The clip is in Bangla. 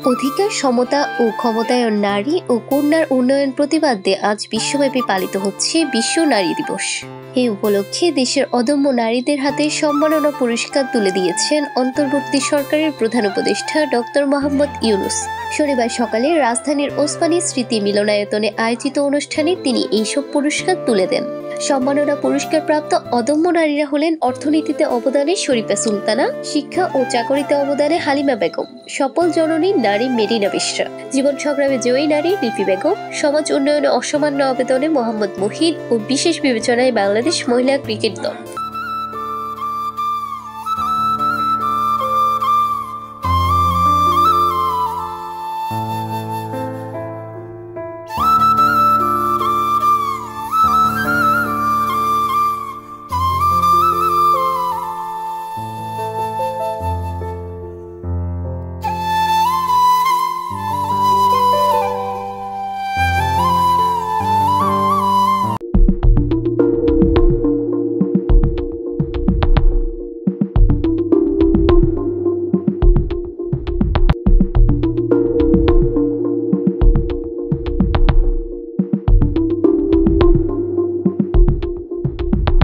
অধিকার, সমতা ও ক্ষমতায়ন, নারী ও কন্যার উন্নয়ন প্রতিবাদে আজ বিশ্বব্যাপী পালিত হচ্ছে বিশ্ব নারী দিবস। এই উপলক্ষে দেশের অদম্য নারীদের হাতে সম্মাননা পুরস্কার তুলে দিয়েছেন অন্তর্বর্তী সরকারের প্রধান উপদেষ্টা ডক্টর মোহাম্মদ ইউনূস। শনিবার সকালে রাজধানীর ওসমানী স্মৃতি মিলনায়তনে আয়োজিত অনুষ্ঠানে তিনি এইসব পুরস্কার তুলে দেন। সম্মাননা পুরস্কার প্রাপ্ত অদম্য নারীরা হলেন অর্থনীতিতে অবদানে শরীফা সুলতানা, শিক্ষা ও চাকরিতে অবদানে হালিমা বেগম, সফল জননী নারী মেরিনা বিশরা, জীবন সংগ্রামে জয়ী নারী লিপি বেগম, সমাজ উন্নয়নে অসামান্য আবেদনে মোহাম্মদ মুহিন ও বিশেষ বিবেচনায় বাংলাদেশ মহিলা ক্রিকেট দল।